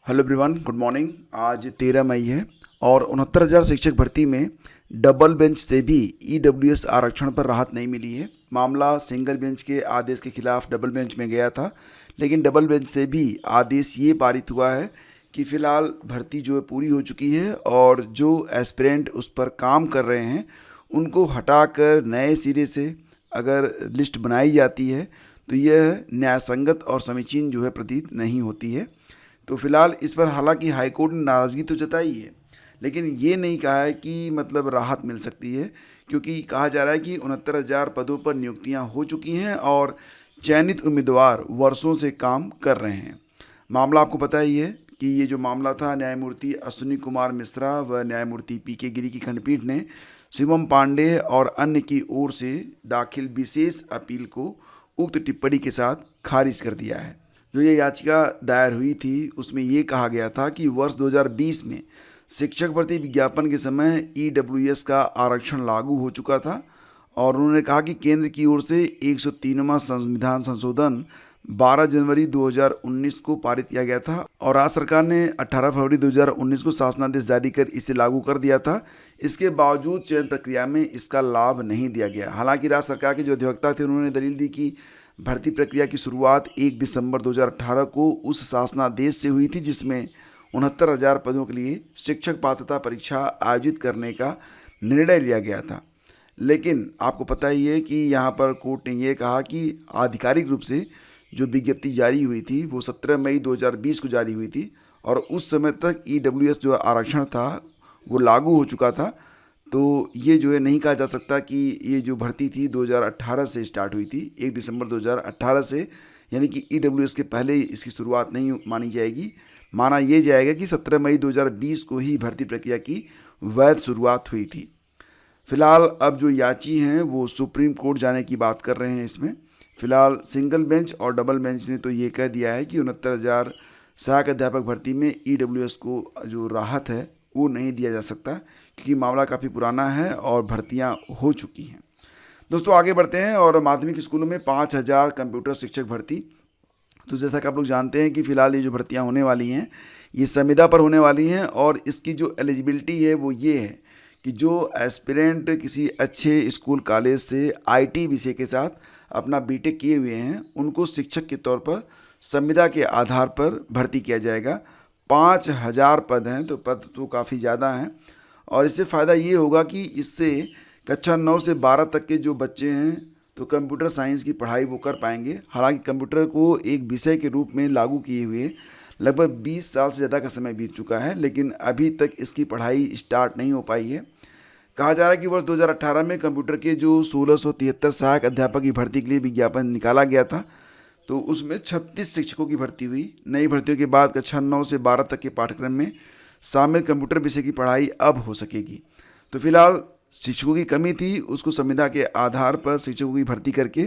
Hello everyone, good morning. आज 13 मई है और 69,000 शिक्षक भर्ती में डबल बेंच से भी ईडब्ल्यूएस आरक्षण पर राहत नहीं मिली है। मामला सिंगल बेंच के आदेश के खिलाफ डबल बेंच में गया था, लेकिन डबल बेंच से भी आदेश ये पारित हुआ है कि फ़िलहाल भर्ती जो है पूरी हो चुकी है और जो एस्पिरेंट उस पर काम कर रहे हैं उनको हटाकर नए सिरे से अगर लिस्ट बनाई जाती है तो यह न्यायसंगत और समीचीन जो है प्रतीत नहीं होती है। तो फिलहाल इस पर हालांकि हाईकोर्ट ने नाराज़गी तो जताई है, लेकिन ये नहीं कहा है कि मतलब राहत मिल सकती है, क्योंकि कहा जा रहा है कि 69,000 पदों पर नियुक्तियां हो चुकी हैं और चयनित उम्मीदवार वर्षों से काम कर रहे हैं। मामला आपको पता ही है कि ये जो मामला था न्यायमूर्ति अश्विनी कुमार मिश्रा व न्यायमूर्ति पी.के. गिरी की खंडपीठ ने शिवम पांडे और अन्य की ओर से दाखिल विशेष अपील को उक्त टिप्पणी के साथ खारिज कर दिया है। जो ये याचिका दायर हुई थी उसमें ये कहा गया था कि वर्ष 2020 में शिक्षक भर्ती विज्ञापन के समय ईडब्ल्यूएस का आरक्षण लागू हो चुका था और उन्होंने कहा कि केंद्र की ओर से 103वां संविधान संशोधन 12 जनवरी 2019 को पारित किया गया था और राज्य सरकार ने 18 फरवरी 2019 को शासनादेश जारी कर इसे लागू कर दिया था। इसके बावजूद चयन प्रक्रिया में इसका लाभ नहीं दिया गया। हालांकि राज्य सरकार के जो अधिवक्ता थे उन्होंने दलील दी कि भर्ती प्रक्रिया की शुरुआत 1 दिसंबर 2018 को उस शासनादेश से हुई थी जिसमें 69,000 पदों के लिए शिक्षक पात्रता परीक्षा आयोजित करने का निर्णय लिया गया था। लेकिन आपको पता ही है कि यहाँ पर कोर्ट ने ये कहा कि आधिकारिक रूप से जो विज्ञप्ति जारी हुई थी वो 17 मई 2020 को जारी हुई थी और उस समय तक ईडब्ल्यूएस जो आरक्षण था वो लागू हो चुका था। तो ये जो है नहीं कहा जा सकता कि ये जो भर्ती थी 2018 से स्टार्ट हुई थी, 1 दिसंबर 2018 से, यानी कि ईडब्ल्यूएस के पहले इसकी शुरुआत नहीं मानी जाएगी। माना ये जाएगा कि 17 मई 2020 को ही भर्ती प्रक्रिया की वैध शुरुआत हुई थी। फिलहाल अब जो याची हैं वो सुप्रीम कोर्ट जाने की बात कर रहे हैं। इसमें फ़िलहाल सिंगल बेंच और डबल बेंच ने तो ये कह दिया है कि 69,000 सहायक अध्यापक भर्ती में ईडब्ल्यूएस को जो राहत है वो नहीं दिया जा सकता, क्योंकि मामला काफ़ी पुराना है और भर्तियां हो चुकी हैं। दोस्तों आगे बढ़ते हैं और माध्यमिक स्कूलों में 5,000 कंप्यूटर शिक्षक भर्ती। तो जैसा कि आप लोग जानते हैं कि फ़िलहाल ये जो भर्तियां होने वाली हैं ये संविदा पर होने वाली हैं और इसकी जो एलिजिबिलिटी है वो ये है कि जो एस्पिरेंट किसी अच्छे स्कूल कॉलेज से आईटी विषय के साथ अपना बीटेक किए हुए हैं उनको शिक्षक के तौर पर संविदा के आधार पर भर्ती किया जाएगा। 5,000 पद हैं, तो पद तो काफ़ी ज़्यादा हैं और इससे फ़ायदा ये होगा कि इससे कक्षा 9 से 12 तक के जो बच्चे हैं तो कंप्यूटर साइंस की पढ़ाई वो कर पाएंगे। हालांकि कंप्यूटर को एक विषय के रूप में लागू किए हुए लगभग 20 साल से ज़्यादा का समय बीत चुका है, लेकिन अभी तक इसकी पढ़ाई स्टार्ट नहीं हो पाई है। कहा जा रहा है कि वर्ष 2018 में कंप्यूटर के जो 1673 सहायक अध्यापक की भर्ती के लिए विज्ञापन निकाला गया था तो उसमें 36 शिक्षकों की भर्ती हुई। नई भर्तियों के बाद कक्षा 9 से 12 तक के पाठ्यक्रम में शामिल कंप्यूटर विषय की पढ़ाई अब हो सकेगी। तो फिलहाल शिक्षकों की कमी थी, उसको संविदा के आधार पर शिक्षकों की भर्ती करके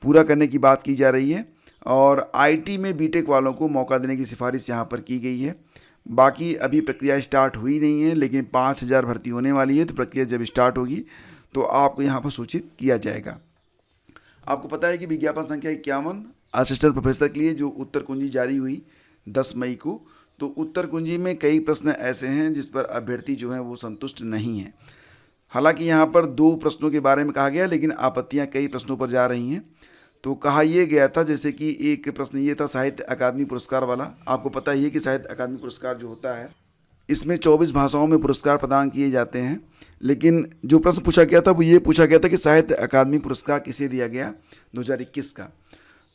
पूरा करने की बात की जा रही है और आईटी में बीटेक वालों को मौका देने की सिफारिश यहाँ पर की गई है। बाकी अभी प्रक्रिया स्टार्ट हुई नहीं है, लेकिन 5,000 भर्ती होने वाली है तो प्रक्रिया जब स्टार्ट होगी तो आपको यहाँ पर सूचित किया जाएगा। आपको पता है कि विज्ञापन संख्या 51 असिस्टेंट प्रोफेसर के लिए जो उत्तर कुंजी जारी हुई 10 मई को, तो उत्तर कुंजी में कई प्रश्न ऐसे हैं जिस पर अभ्यर्थी जो हैं वो संतुष्ट नहीं हैं। हालांकि यहाँ पर 2 प्रश्नों के बारे में कहा गया, लेकिन आपत्तियाँ कई प्रश्नों पर जा रही हैं। तो कहा यह गया था, जैसे कि एक प्रश्न ये था साहित्य अकादमी पुरस्कार वाला। आपको पता ही है कि साहित्य अकादमी पुरस्कार जो होता है इसमें 24 भाषाओं में पुरस्कार प्रदान किए जाते हैं, लेकिन जो प्रश्न पूछा गया था वो ये पूछा गया था कि साहित्य अकादमी पुरस्कार किसे दिया गया 2021 का।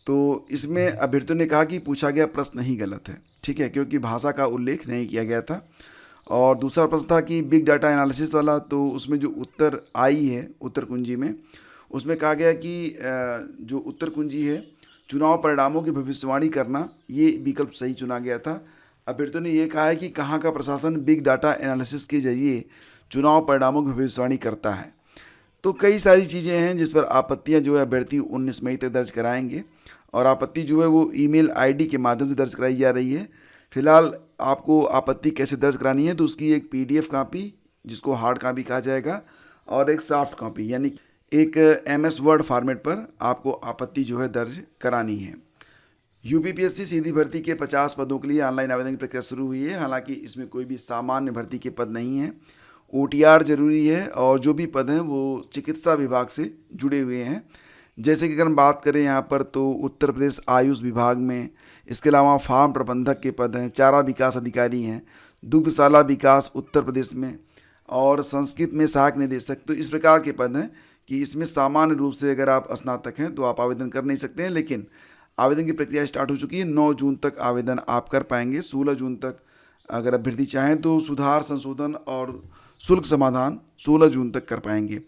तो इसमें अभ्यर्थियों ने कहा कि पूछा गया प्रश्न ही गलत है, ठीक है, क्योंकि भाषा का उल्लेख नहीं किया गया था। और दूसरा प्रश्न था कि बिग डाटा एनालिसिस वाला, तो उसमें जो उत्तर आई है उत्तर कुंजी में उसमें कहा गया कि जो उत्तर कुंजी है चुनाव परिणामों की भविष्यवाणी करना, ये विकल्प सही चुना गया था। अभ्यर्थियों ने ये कहा है कि कहाँ का प्रशासन बिग डाटा एनालिसिस के जरिए चुनाव परिणामों की भविष्यवाणी करता है। तो कई सारी चीज़ें हैं जिस पर आपत्तियां जो है अभ्यर्थी 19 मई तक दर्ज कराएंगे और आपत्ति जो है वो ईमेल आईडी के माध्यम से दर्ज कराई जा रही है। फिलहाल आपको आपत्ति कैसे दर्ज करानी है तो उसकी एक पीडीएफ कॉपी, जिसको हार्ड कॉपी कहा जाएगा, और एक सॉफ्ट कॉपी यानी एक एमएस वर्ड फॉर्मेट पर आपको आपत्ति जो है दर्ज करानी है। यूपीपीएससी सीधी भर्ती के 50 पदों के लिए ऑनलाइन आवेदन की प्रक्रिया शुरू हुई है। हालांकि इसमें कोई भी सामान्य भर्ती के पद नहीं हैं। ओटीआर जरूरी है और जो भी पद हैं वो चिकित्सा विभाग से जुड़े हुए हैं। जैसे कि अगर हम बात करें यहाँ पर तो उत्तर प्रदेश आयुष विभाग में, इसके अलावा फार्म प्रबंधक के पद हैं, चारा विकास अधिकारी हैं, दुग्धशाला विकास उत्तर प्रदेश में, और संस्कृत में सहायक निदेशक। तो इस प्रकार के पद हैं कि इसमें सामान्य रूप से अगर आप स्नातक हैं तो आप आवेदन कर नहीं सकते हैं, लेकिन आवेदन की प्रक्रिया स्टार्ट हो चुकी है। 9 जून तक आवेदन आप कर पाएंगे। 16 जून तक अगर अभ्यर्थी चाहें तो सुधार, संशोधन और शुल्क समाधान 16 जून तक कर पाएंगे।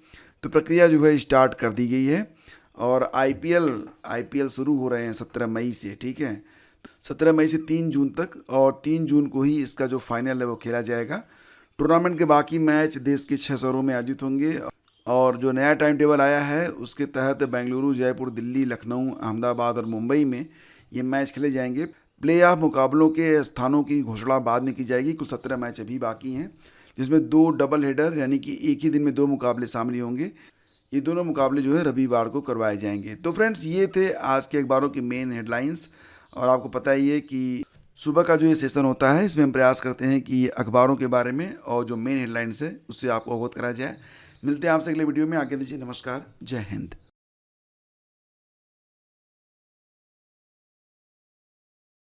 तो प्रक्रिया जो है स्टार्ट कर दी गई है। और आईपीएल शुरू हो रहे हैं 17 मई से, ठीक है, 17 मई से 3 जून तक, और 3 जून को ही इसका जो फाइनल है वो खेला जाएगा। टूर्नामेंट के बाकी मैच देश के 6 शहरों में आयोजित होंगे। और जो नया टाइम टेबल आया है उसके तहत बेंगलुरु, जयपुर, दिल्ली, लखनऊ, अहमदाबाद और मुंबई में ये मैच खेले जाएंगे। प्ले ऑफ मुकाबलों के स्थानों की घोषणा बाद में की जाएगी। कुल 17 मैच अभी बाकी हैं, जिसमें 2 डबल हेडर यानी कि एक ही दिन में 2 मुकाबले शामिल होंगे। ये दोनों मुकाबले जो है रविवार को करवाए जाएंगे। तो फ्रेंड्स, ये थे आज के अखबारों की मेन हेडलाइंस। और आपको पता ही है कि सुबह का जो ये सेशन होता है इसमें हम प्रयास करते हैं कि अखबारों के बारे में और जो मेन हेडलाइंस है उससे आपको अवगत कराया जाए। मिलते हैं आपसे अगले वीडियो में। आगे दीजिए, नमस्कार, जय हिंद।